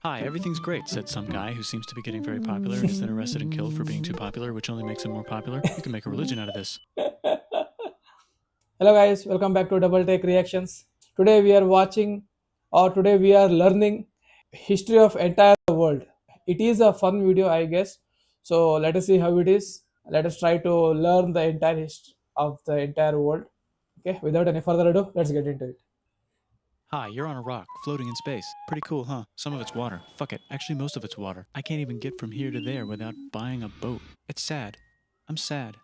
Hi, everything's great, said some guy who seems to be getting very popular and is then arrested and killed for being too popular, which only makes him more popular. You can make a religion out of this. Hello guys, welcome back to Double Take Reactions. Today we are watching or today we are learning history of entire world. It is a fun video I guess. So let us see how it is. Let us try to learn the entire history of the entire world. Okay, without any further ado, let's get into it. Hi, you're on a rock, floating in space. Pretty cool, huh? Some of it's water. Fuck it. Actually, most of it's water. I can't even get from here to there without buying a boat. It's sad. I'm sad.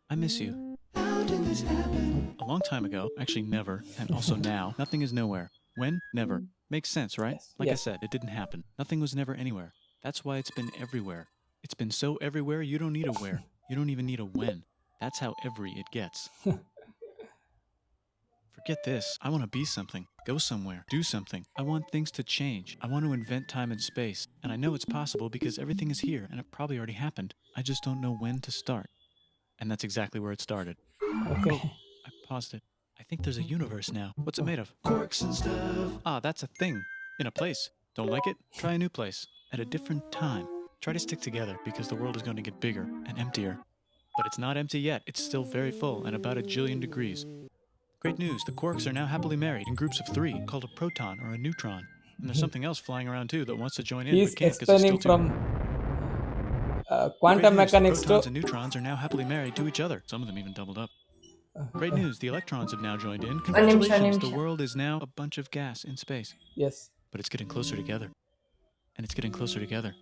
I miss you. How did this happen? A long time ago, actually never, and also now, nothing is nowhere. When? Never. Makes sense, right? Yes. Like I Yes. said, it didn't happen. Nothing was never anywhere. That's why it's been everywhere. It's been so everywhere, you don't need a where. You don't even need a when. That's how every it gets. Forget this. I want to be something. Go somewhere. Do something. I want things to change. I want to invent time and space. And I know it's possible because everything is here and it probably already happened. I just don't know when to start. And that's exactly where it started. Okay. I paused it. I think there's a universe now. What's it made of? Corks and stuff. Ah, that's a thing. In a place. Don't like it? Try a new place. At a different time. Try to stick together because the world is going to get bigger and emptier. But it's not empty yet. It's still very full and about 1,000,000,000 degrees. Great news, the quarks are now happily married in groups of 3, called a proton or a neutron. And there's something else flying around too that wants to join in, He is but can't because it's still explaining too... from Great quantum news, the mechanics to protons and neutrons are now happily married to each other. Some of them even doubled up. Great news, the electrons have now joined in. Congratulations, the world is now a bunch of gas in space. yes. But it's getting closer together. And it's getting closer together.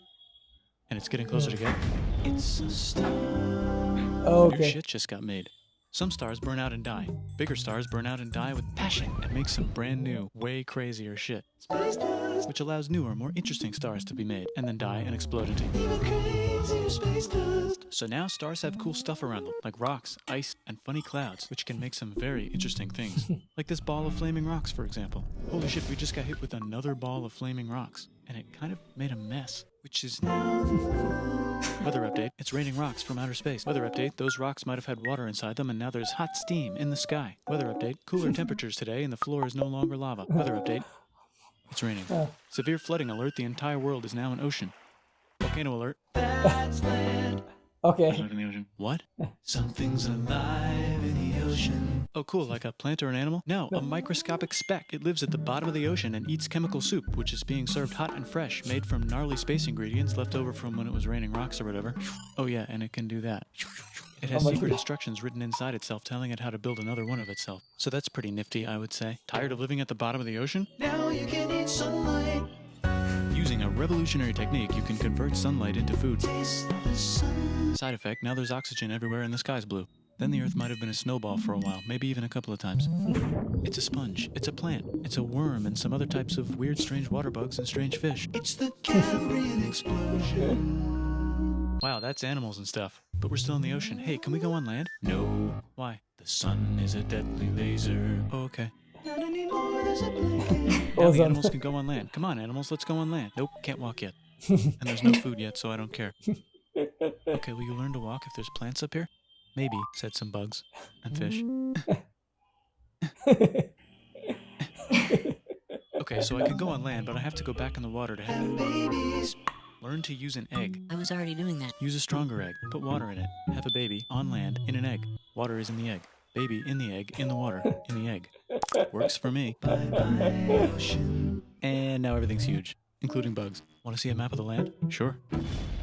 And it's getting closer together. It's a star. New Okay. shit just got made. Some stars burn out and die. Bigger stars burn out and die with passion and make some brand new, way crazier shit. Space dust. Which allows newer, more interesting stars to be made and then die and explode into even crazier space dust. So now stars have cool stuff around them, like rocks, ice, and funny clouds, which can make some very interesting things. Like this ball of flaming rocks, for example. Holy shit, we just got hit with another ball of flaming rocks, and it kind of made a mess, which is now... Weather update, it's raining rocks from outer space. Weather update, those rocks might have had water inside them and now there's hot steam in the sky. Weather update, cooler temperatures today and the floor is no longer lava. Weather update, it's raining. Severe flooding alert, the entire world is now an ocean. Volcano alert. That's land. Okay. Life in the ocean. What? Something's alive in the ocean. Oh cool, like a plant or an animal? No, a microscopic speck. It lives at the bottom of the ocean and eats chemical soup, which is being served hot and fresh, made from gnarly space ingredients left over from when it was raining rocks or whatever. Oh yeah, and it can do that. It has secret instructions written inside itself telling it how to build another one of itself. So that's pretty nifty, I would say. Tired of living at the bottom of the ocean? Now you can eat sunlight. Using a revolutionary technique, you can convert sunlight into food. Side effect, now there's oxygen everywhere and the sky's blue. Then the Earth might have been a snowball for a while, maybe even a couple of times. It's a sponge, it's a plant, it's a worm and some other types of weird strange water bugs and strange fish. It's the Cambrian explosion. Wow, that's animals and stuff. But we're still in the ocean. Hey, can we go on land? No. Why? The sun is a deadly laser. Oh, okay. Not anymore, there's a blanket. Now the animals can go on land. Come on, animals, let's go on land. Nope, can't walk yet. And there's no food yet, so I don't care. Okay, will you learn to walk if there's plants up here? Maybe, said some bugs and fish. Okay, so I can go on land, but I have to go back in the water to have babies. Learn to use an egg. I was already doing that. Use a stronger egg. Put water in it. Have a baby on land in an egg. Water is in the egg. Baby in the egg, in the water, in the egg. Works for me. Bye-bye, ocean. And now everything's huge, including bugs. Want to see a map of the land? Sure.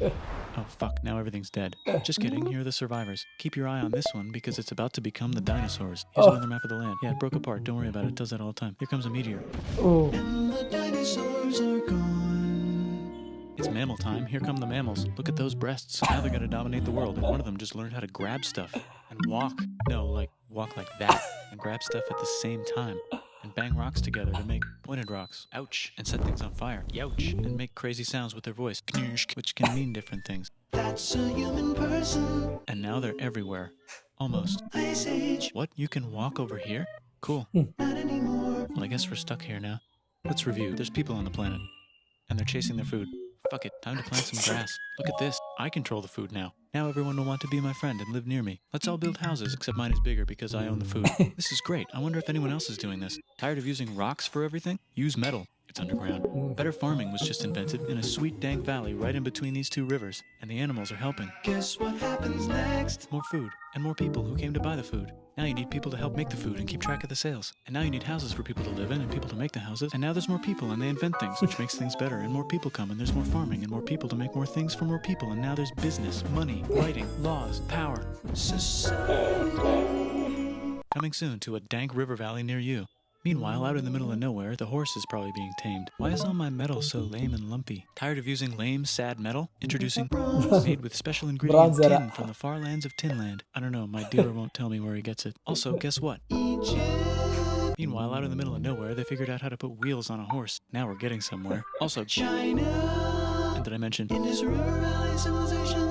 Oh fuck, now everything's dead. Just kidding, here are the survivors. Keep your eye on this one because it's about to become the dinosaurs. Here's another map of the land. Yeah, it broke apart, don't worry about it, it does that all the time. Here comes a meteor. Oh. And the dinosaurs are gone. It's mammal time, here come the mammals. Look at those breasts. Now they're gonna dominate the world, and one of them just learned how to grab stuff. And walk. No, like, walk like that. And grab stuff at the same time. And bang rocks together to make pointed rocks. Ouch. And set things on fire. Youch. And make crazy sounds with their voice. Which can mean different things. That's a human person. And now they're everywhere. Almost. Ice Age. What? You can walk over here? Cool. Not anymore. Well, I guess we're stuck here now. Let's review. There's people on the planet. And they're chasing their food. Fuck it, time to plant some grass. Look at this. I control the food now. Now everyone will want to be my friend and live near me. Let's all build houses, except mine is bigger because I own the food. This is great. I wonder if anyone else is doing this. Tired of using rocks for everything? Use metal. It's underground. Better farming was just invented in a sweet dank valley right in between these two rivers, and the animals are helping. Guess what happens next? More food, and more people who came to buy the food. Now you need people to help make the food and keep track of the sales. And now you need houses for people to live in and people to make the houses. And now there's more people and they invent things, which makes things better. And more people come and there's more farming and more people to make more things for more people. And now there's business, money, writing, laws, power. Society. Coming soon to a dank river valley near you. Meanwhile, out in the middle of nowhere, the horse is probably being tamed. Why is all my metal so lame and lumpy? Tired of using lame, sad metal? Introducing bronze, made with special ingredient tin from the far lands of Tinland. I don't know, my dealer won't tell me where he gets it. Also, guess what? Egypt. Meanwhile, out in the middle of nowhere, they figured out how to put wheels on a horse. Now we're getting somewhere. Also, China. And did I mention Indus River Valley Civilization?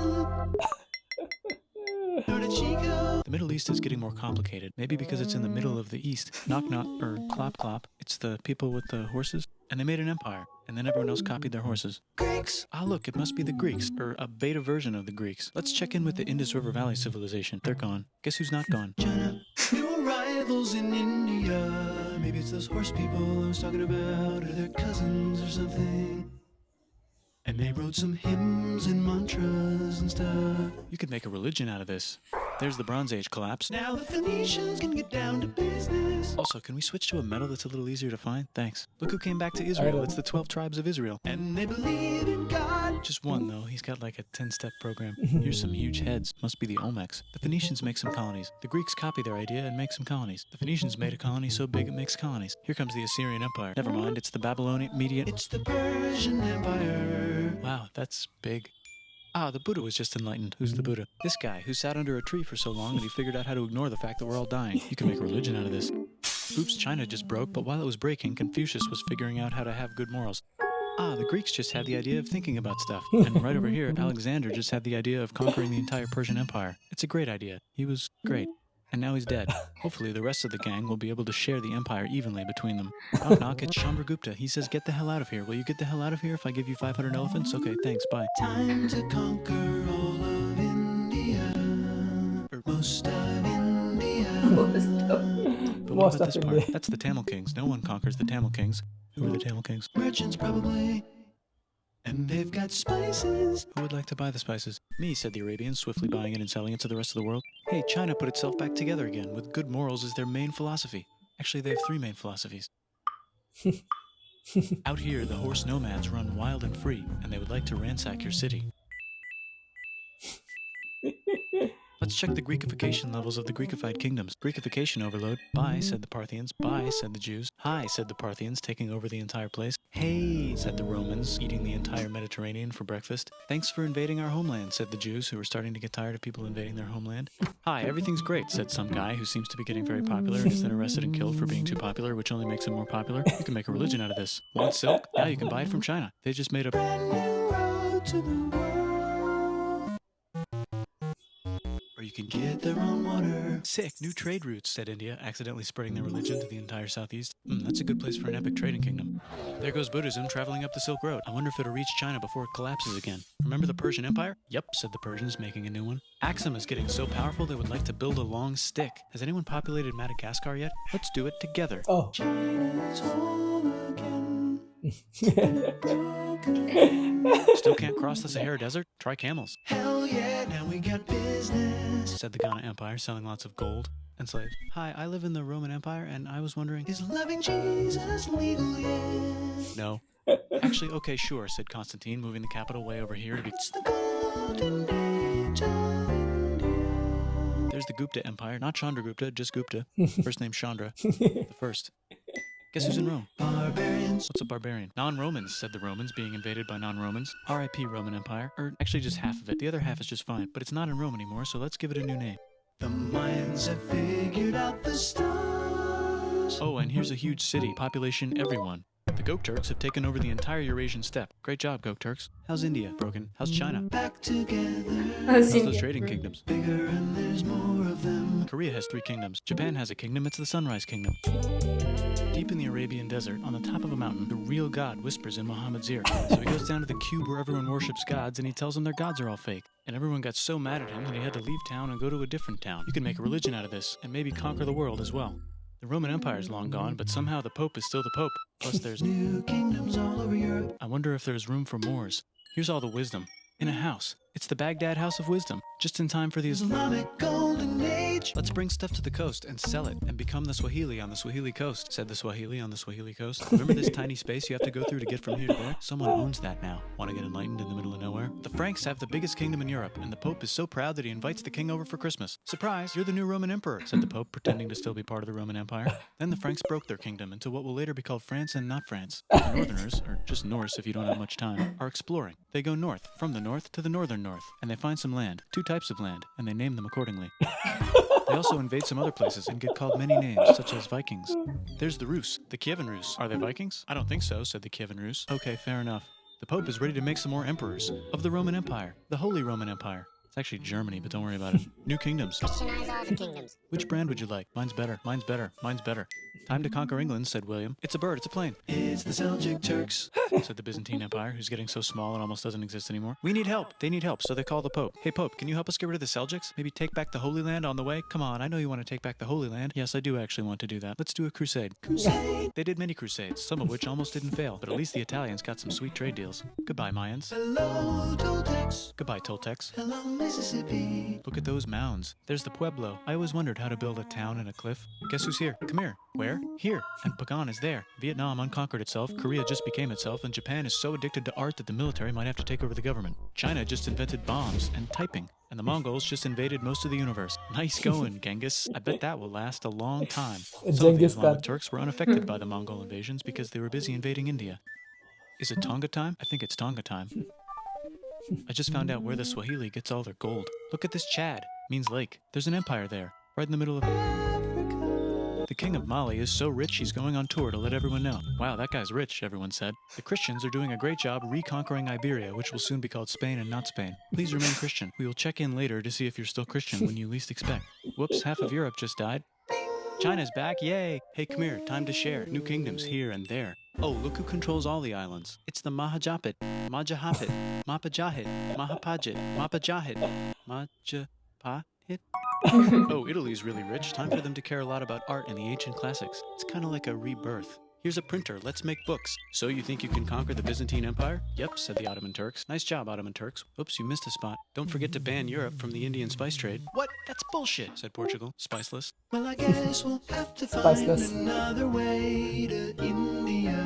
The Middle East is getting more complicated, maybe because it's in the middle of the East. Knock knock, or clop clop. It's the people with the horses. And they made an empire, and then everyone else copied their horses. Greeks! Ah look, it must be the Greeks, or a beta version of the Greeks. Let's check in with the Indus River Valley Civilization. They're gone. Guess who's not gone? China. New arrivals in India. Maybe it's those horse people I was talking about, or their cousins or something. And they wrote some hymns and mantras and stuff. You could make a religion out of this. There's the Bronze Age collapse. Now the Phoenicians can get down to business. Also, can we switch to a metal that's a little easier to find? Thanks. Look who came back to Israel. It's the 12 tribes of Israel. And they believe in God. Just one, though. He's got like a 10-step program. Here's some huge heads. Must be the Olmecs. The Phoenicians make some colonies. The Greeks copy their idea and make some colonies. The Phoenicians made a colony so big it makes colonies. Here comes the Assyrian Empire. Never mind, it's the Babylonian Median. It's the Persian Empire. Wow, that's big. Ah, the Buddha was just enlightened. Who's the Buddha? This guy who sat under a tree for so long that he figured out how to ignore the fact that we're all dying. You can make a religion out of this. Oops, China just broke, but while it was breaking, Confucius was figuring out how to have good morals. Ah, the Greeks just had the idea of thinking about stuff. And right over here, Alexander just had the idea of conquering the entire Persian Empire. It's a great idea. He was great. And now he's dead. Hopefully the rest of the gang will be able to share the empire evenly between them. Knock knock, it's Chandragupta. He says, get the hell out of here. Will you get the hell out of here if I give you 500 elephants? Okay, thanks, bye. Time to conquer all of India. Or most of India. But what about this part? That's the Tamil Kings. No one conquers the Tamil Kings. Who are the Tamil Kings? Merchants, probably. And they've got spices. Who would like to buy the spices? Me, said the Arabians, swiftly buying it and selling it to the rest of the world. Hey, China put itself back together again, with good morals as their main philosophy. Actually, they have 3 main philosophies. Out here, the horse nomads run wild and free, and they would like to ransack your city. Let's check the Greekification levels of the Greekified kingdoms. Greekification overload. Bye, said the Parthians. Bye, said the Jews. Hi, said the Parthians, taking over the entire place. Hey, said the Romans, eating the entire Mediterranean for breakfast. Thanks for invading our homeland, said the Jews, who were starting to get tired of people invading their homeland. Hi, everything's great, said some guy who seems to be getting very popular and is then arrested and killed for being too popular, which only makes him more popular. You can make a religion out of this. Want silk? Now you can buy it from China. They just made a brand new road to the world. Or you can get their own water. Sick, new trade routes, said India, accidentally spreading their religion to the entire southeast. That's a good place for an epic trading kingdom. There goes Buddhism traveling up the Silk Road. I wonder if it'll reach China before it collapses again. Remember the Persian Empire? Yep, said the Persians, making a new one. Axum is getting so powerful they would like to build a long stick. Has anyone populated Madagascar yet? Let's do it together. Oh. China's home again. Still can't cross the Sahara Desert? Try camels. Hell yeah, now we got business, said the Ghana Empire, selling lots of gold and slaves. Hi, I live in the Roman Empire, and I was wondering, is loving Jesus legal yet? No. Actually, okay, sure, said Constantine, moving the capital way over here to be... It's the golden age of India. There's the Gupta Empire, not Chandragupta, just Gupta. First name Chandra. The first. Guess who's in Rome? Barbarians. What's a barbarian? Non-Romans, said the Romans, being invaded by non-Romans. R.I.P. Roman Empire. Or actually just half of it. The other half is just fine. But it's not in Rome anymore, so let's give it a new name. The Mayans have figured out the stars. Oh, and here's a huge city. Population everyone. The Gokturks have taken over the entire Eurasian steppe. Great job, Gokturks. How's India? Broken. How's China? Back together. How's those trading kingdoms? Bigger and there's more of them. Korea has 3 kingdoms. Japan has a kingdom. It's the Sunrise Kingdom. Deep in the Arabian desert, on the top of a mountain, the real God whispers in Muhammad's ear. So he goes down to the cube where everyone worships gods, and he tells them their gods are all fake. And everyone got so mad at him that he had to leave town and go to a different town. You can make a religion out of this, and maybe conquer the world as well. The Roman Empire's long gone, but somehow the Pope is still the Pope. Plus there's new kingdoms all over Europe. I wonder if there's room for Moors. Here's all the wisdom. In a house. It's the Baghdad House of Wisdom. Just in time for the Islamic Golden Age. Let's bring stuff to the coast and sell it and become the Swahili on the Swahili coast, said the Swahili on the Swahili coast. Remember this tiny space you have to go through to get from here to there? Someone owns that now. Want to get enlightened in the middle of nowhere? The Franks have the biggest kingdom in Europe, and the Pope is so proud that he invites the king over for Christmas. Surprise, you're the new Roman emperor, said the Pope, pretending to still be part of the Roman Empire. Then the Franks broke their kingdom into what will later be called France and not France. The Northerners, or just Norse if you don't have much time, are exploring. They go north, from the north to the northern north, and they find some land, 2 types of land, and they name them accordingly. They also invade some other places and get called many names, such as Vikings. There's the Rus, the Kievan Rus. Are they Vikings? I don't think so, said the Kievan Rus. Okay, fair enough. The Pope is ready to make some more emperors of the Roman Empire, the Holy Roman Empire. It's actually Germany, but don't worry about it. New kingdoms. Christianize all the kingdoms. Which brand would you like? Mine's better. Mine's better. Mine's better. Time to conquer England, said William. It's a bird. It's a plane. It's the Seljuk Turks, said the Byzantine Empire, who's getting so small it almost doesn't exist anymore. We need help. They need help, so they call the Pope. Hey, Pope, can you help us get rid of the Seljuks? Maybe take back the Holy Land on the way? Come on, I know you want to take back the Holy Land. Yes, I do actually want to do that. Let's do a crusade. Crusade! They did many crusades, some of which almost didn't fail, but at least the Italians got some sweet trade deals. Goodbye, Mayans. Hello, Toltecs. Goodbye, Toltecs. Hello, Mississippi. Look at those mounds. There's the Pueblo. I always wondered how to build a town in a cliff. Guess who's here? Come here. Where? Here. And Pagan is there. Vietnam unconquered itself, Korea just became itself, and Japan is so addicted to art that the military might have to take over the government. China just invented bombs and typing. And the Mongols just invaded most of the universe. Nice going, Genghis. I bet that will last a long time. Some of the Islamic Turks were unaffected by the Mongol invasions because they were busy invading India. Is it Tonga time? I think it's Tonga time. I just found out where the Swahili gets all their gold. Look at this Chad. Means lake. There's an empire there, right in the middle of Africa. The king of Mali is so rich he's going on tour to let everyone know. Wow, that guy's rich, everyone said. The Christians are doing a great job reconquering Iberia, which will soon be called Spain and not Spain. Please remain Christian. We will check in later to see if you're still Christian when you least expect. Whoops, half of Europe just died. China's back, yay! Hey, come here, time to share. New kingdoms here and there. Oh, look who controls all the islands. It's the Mahajapit, Majahapit, Mapajahit, Mahapajit, Mapajahit, Majapahit. Oh, Italy's really rich. Time for them to care a lot about art and the ancient classics. It's kind of like a rebirth. Here's a printer, let's make books. So you think you can conquer the Byzantine Empire? Yep, said the Ottoman Turks. Nice job, Ottoman Turks. Oops, you missed a spot. Don't forget to ban Europe from the Indian spice trade. What? That's bullshit, said Portugal. Spiceless. Well, I guess we'll have to find another way to India.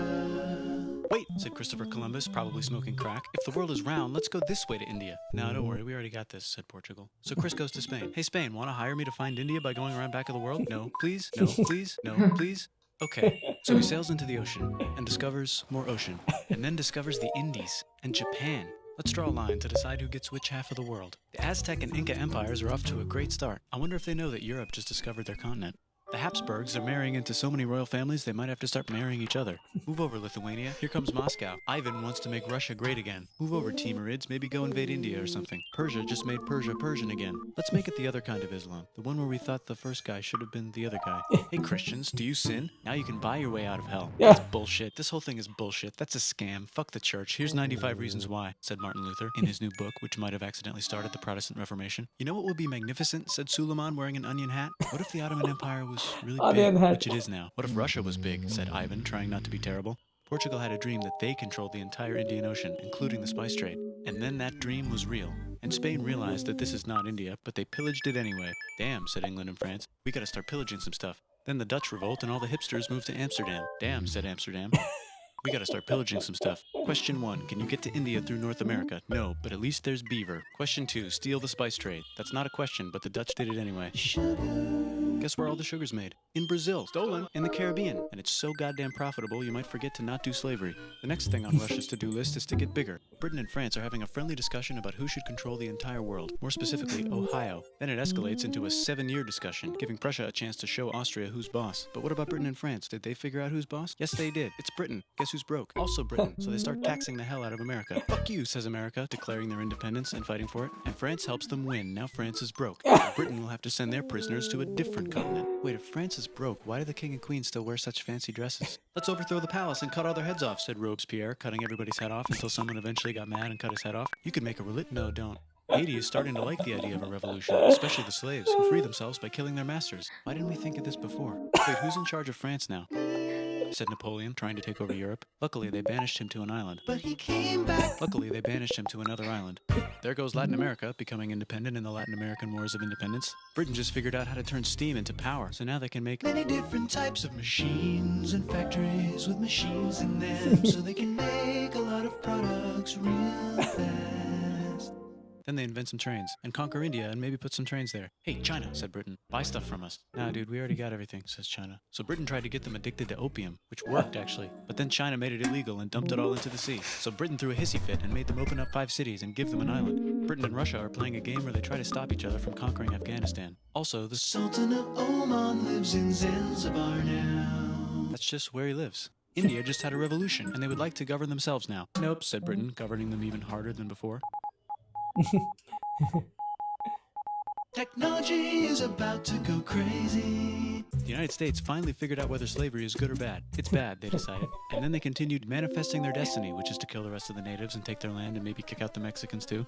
Wait, said Christopher Columbus, probably smoking crack. If the world is round, let's go this way to India. No, don't worry, we already got this, said Portugal. So Chris goes to Spain. Hey, Spain, want to hire me to find India by going around back of the world? No, please? No, please? No, please? Okay, so he sails into the ocean and discovers more ocean, and then discovers the Indies and Japan. Let's draw a line to decide who gets which half of the world. The Aztec and Inca empires are off to a great start. I wonder if they know that Europe just discovered their continent. The Habsburgs are marrying into so many royal families they might have to start marrying each other. Move over, Lithuania. Here comes Moscow. Ivan wants to make Russia great again. Move over, Timurids. Maybe go invade India or something. Persia just made Persia Persian again. Let's make it the other kind of Islam. The one where we thought the first guy should have been the other guy. Hey, Christians, do you sin? Now you can buy your way out of hell. Yeah. That's bullshit. This whole thing is bullshit. That's a scam. Fuck the church. Here's 95 reasons why, said Martin Luther in his new book, which might have accidentally started the Protestant Reformation. You know what would be magnificent, said Suleiman wearing an onion hat? What if the Ottoman Empire was really big? Which it is now. What if Russia was big, said Ivan, trying not to be terrible. Portugal had a dream that they controlled the entire Indian Ocean, including the spice trade. And then that dream was real. And Spain realized that this is not India, but they pillaged it anyway. Damn, said England and France. We gotta start pillaging some stuff. Then the Dutch revolt and all the hipsters moved to Amsterdam. Damn, said Amsterdam. We gotta start pillaging some stuff. Question 1, can you get to India through North America? No, but at least there's beaver. Question 2, steal the spice trade. That's not a question, but the Dutch did it anyway. Guess where all the sugar's made? In Brazil. Stolen. In the Caribbean. And it's so goddamn profitable you might forget to not do slavery. The next thing on Russia's to-do list is to get bigger. Britain and France are having a friendly discussion about who should control the entire world. More specifically, Ohio. Then it escalates into a 7-year discussion, giving Prussia a chance to show Austria who's boss. But what about Britain and France? Did they figure out who's boss? Yes, they did. It's Britain. Guess who's broke? Also Britain. So they start taxing the hell out of America. Fuck you, says America, declaring their independence and fighting for it. And France helps them win. Now France is broke. Britain will have to send their prisoners to a different continent. Wait, if France is broke, why do the king and queen still wear such fancy dresses? Let's overthrow the palace and cut all their heads off, said Robespierre, cutting everybody's head off until someone eventually got mad and cut his head off. You could make a religion. No, don't. Haiti is starting to like the idea of a revolution, especially the slaves, who free themselves by killing their masters. Why didn't we think of this before? Wait, who's in charge of France now? Said Napoleon, trying to take over Europe. Luckily, they banished him to an island. But he came back. Luckily, they banished him to another island. There goes Latin America, becoming independent in the Latin American Wars of Independence. Britain just figured out how to turn steam into power, so now they can make many different types of machines and factories with machines in them, so they can make a lot of products real fast. Then they invent some trains and conquer India and maybe put some trains there. Hey, China, said Britain, buy stuff from us. Nah, dude, we already got everything, says China. So Britain tried to get them addicted to opium, which worked actually. But then China made it illegal and dumped it all into the sea. So Britain threw a hissy fit and made them open up 5 cities and give them an island. Britain and Russia are playing a game where they try to stop each other from conquering Afghanistan. Also, the Sultan of Oman lives in Zanzibar now. That's just where he lives. India just had a revolution, and they would like to govern themselves now. Nope, said Britain, governing them even harder than before. Technology is about to go crazy. The United States finally figured out whether slavery is good or bad. It's bad, they decided. And then they continued manifesting their destiny, which is to kill the rest of the natives and take their land and maybe kick out the Mexicans too.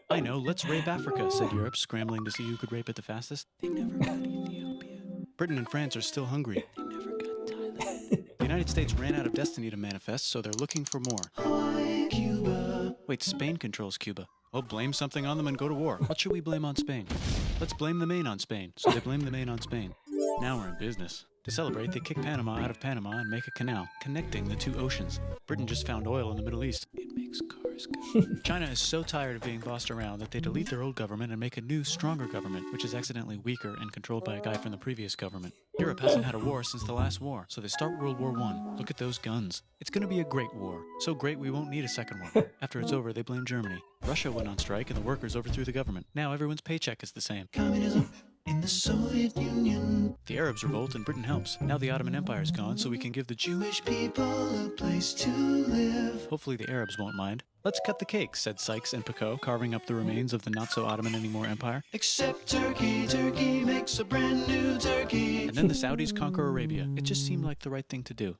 I know, let's rape Africa, said Europe, scrambling to see who could rape it the fastest. They never got Ethiopia. Britain and France are still hungry. They never got Thailand. The United States ran out of destiny to manifest, so they're looking for more. Hawaii, Cuba. Wait, Spain controls Cuba. Well, blame something on them and go to war. What should we blame on Spain? Let's blame the Maine on Spain. So they blame the Maine on Spain. Now we're in business. To celebrate, they kick Panama out of Panama and make a canal, connecting the 2 oceans. Britain just found oil in the Middle East. It makes cars go. China is so tired of being bossed around that they delete their old government and make a new, stronger government, which is accidentally weaker and controlled by a guy from the previous government. Europe hasn't had a war since the last war, so they start World War I. Look at those guns. It's gonna be a great war. So great we won't need a second one. After it's over, they blame Germany. Russia went on strike and the workers overthrew the government. Now everyone's paycheck is the same. Communism in the Soviet Union. The Arabs revolt and Britain helps. Now the Ottoman Empire's gone, so we can give the Jewish people a place to live. Hopefully the Arabs won't mind. Let's cut the cake, said Sykes and Picot, carving up the remains of the not-so-Ottoman-anymore empire. Except Turkey. Turkey makes a brand new Turkey. And then the Saudis conquer Arabia. It just seemed like the right thing to do.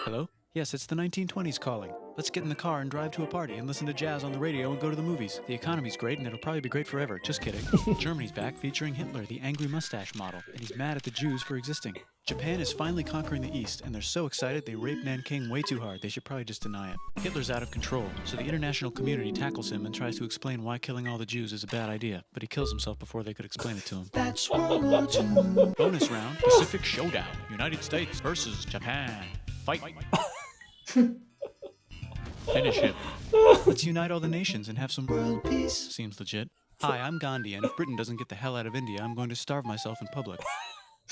Hello? Yes, it's the 1920s calling. Let's get in the car and drive to a party and listen to jazz on the radio and go to the movies. The economy's great and it'll probably be great forever. Just kidding. Germany's back featuring Hitler, the angry mustache model, and he's mad at the Jews for existing. Japan is finally conquering the East, and they're so excited they rape Nanking way too hard. They should probably just deny it. Hitler's out of control, so the international community tackles him and tries to explain why killing all the Jews is a bad idea, but he kills himself before they could explain it to him. That's World War II. Bonus round, Pacific Showdown. United States versus Japan. Fight. Finish him. Let's unite all the nations and have some world peace. Seems legit. Hi, I'm Gandhi, and if Britain doesn't get the hell out of India, I'm going to starve myself in public.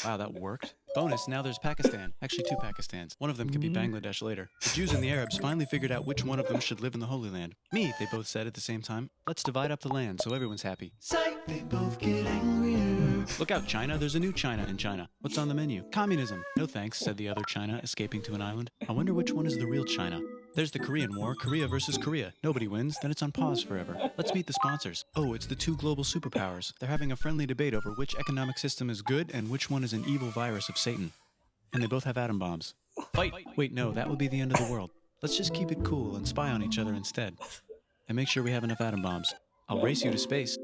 Wow, that worked. Bonus, now there's Pakistan. Actually, 2 Pakistans. One of them could be Bangladesh later. The Jews and the Arabs finally figured out which one of them should live in the Holy Land. Me, they both said at the same time. Let's divide up the land so everyone's happy. Psych, they both get angrier. Look out, China. There's a new China in China. What's on the menu? Communism. No thanks, said the other China, escaping to an island. I wonder which one is the real China. There's the Korean War, Korea versus Korea. Nobody wins, then it's on pause forever. Let's meet the sponsors. Oh, it's the 2 global superpowers. They're having a friendly debate over which economic system is good and which one is an evil virus of Satan. And they both have atom bombs. Fight! Wait, no, that would be the end of the world. Let's just keep it cool and spy on each other instead. And make sure we have enough atom bombs. I'll race you to space.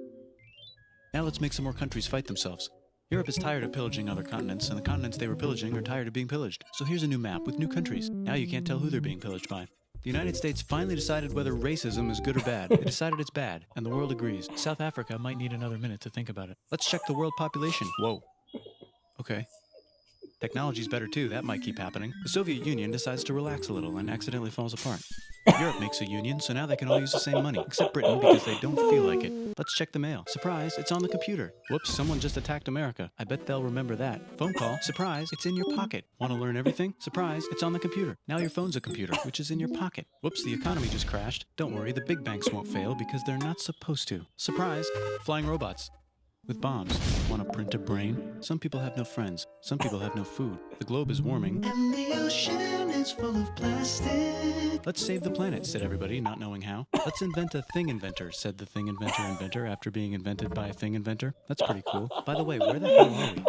Now let's make some more countries fight themselves. Europe is tired of pillaging other continents, and the continents they were pillaging are tired of being pillaged. So here's a new map with new countries. Now you can't tell who they're being pillaged by. The United States finally decided whether racism is good or bad. They decided it's bad, and the world agrees. South Africa might need another minute to think about it. Let's check the world population. Whoa. Okay. Technology's better too, that might keep happening. The Soviet Union decides to relax a little and accidentally falls apart. Europe makes a union, so now they can all use the same money, except Britain because they don't feel like it. Let's check the mail. Surprise, it's on the computer. Whoops, someone just attacked America. I bet they'll remember that. Phone call. Surprise, it's in your pocket. Want to learn everything? Surprise, it's on the computer. Now your phone's a computer, which is in your pocket. Whoops, the economy just crashed. Don't worry, the big banks won't fail because they're not supposed to. Surprise, flying robots. With bombs. Want to print a brain? Some people have no friends. Some people have no food. The globe is warming. And the ocean is full of plastic. Let's save the planet, said everybody, not knowing how. Let's invent a thing inventor, said the thing inventor after being invented by a thing inventor. That's pretty cool. By the way, where the hell are we?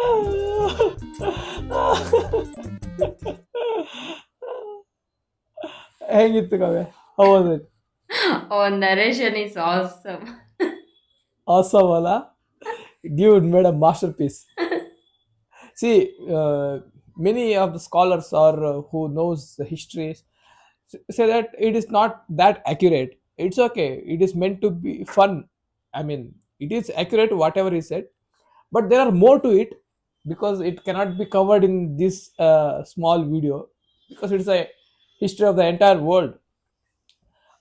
How was it? Oh, narration is awesome. Awesome, wala. Dude made a masterpiece. See, many of the scholars or who knows the history say that it is not that accurate. It's okay. It is meant to be fun. I mean, it is accurate whatever he said, but there are more to it because it cannot be covered in this small video because it's a history of the entire world.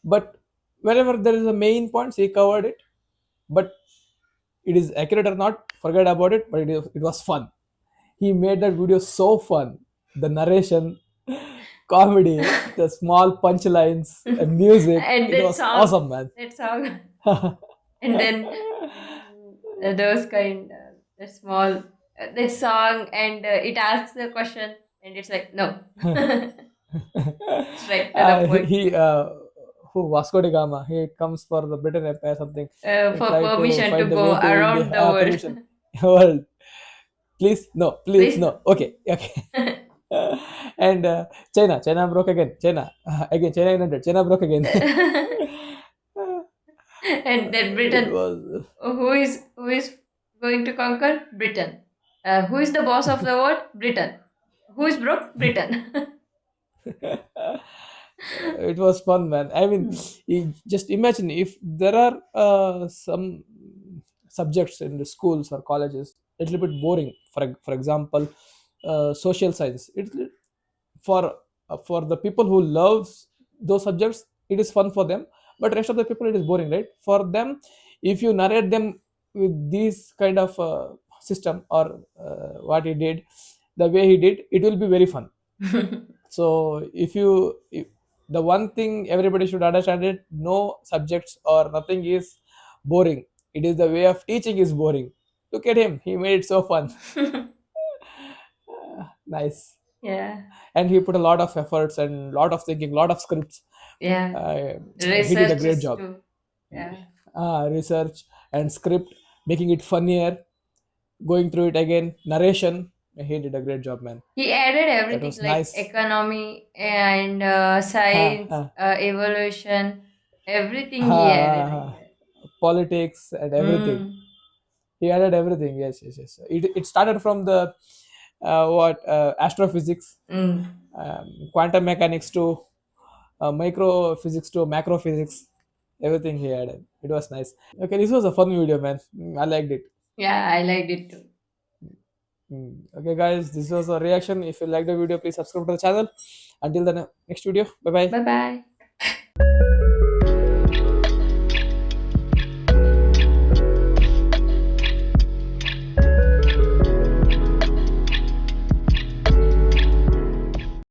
But whenever there is a main points, he covered it. But it is accurate or not, forget about it. But it was fun. He made that video so fun. The narration, comedy, the small punchlines, and music. And It was awesome, man. that song, and then those kind, the small, that song, and it asks the question, and it's like no, straight to the point. He who Vasco da Gama. He comes for the Britain Empire something. He For tried to permission to find the go way to India. around the world. Permission. World. Please no. Please Please no. Okay. Okay. And China broke again. China again. China United. China broke again. And then It Britain, was. who is going to conquer Britain? Who is the boss of the world? Britain. Who is broke? Britain. It was fun, man. I mean, just imagine if there are some subjects in the schools or colleges a little bit boring. For example, social science. It's for the people who loves those subjects, it is fun for them. But rest of the people, it is boring, right? For them, if you narrate them with this kind of system or what he did, the way he did, it will be very fun. So if the one thing everybody should understand it, no subjects or nothing is boring. It is the way of teaching is boring. Look at him, he made it so fun. Nice. Yeah. And he put a lot of efforts and lot of thinking, lot of scripts. Yeah. He did a great Researches job. too. Yeah. Research and script, making it funnier, going through it again, narration. He did a great job, man. He added That everything was like nice. economy and Ha, science, ha, evolution, everything ha, he ha, added in ha. there. Politics and everything. Mm. He added everything. Yes, yes, yes. It started from the what astrophysics, Mm. quantum mechanics to microphysics to macrophysics. Everything he added. It was nice. Okay, this was a fun video, man. I liked it. Yeah, I liked it too. Okay, guys, this was a reaction. If you like the video, please subscribe to the channel. Until the next video, bye bye. Bye bye.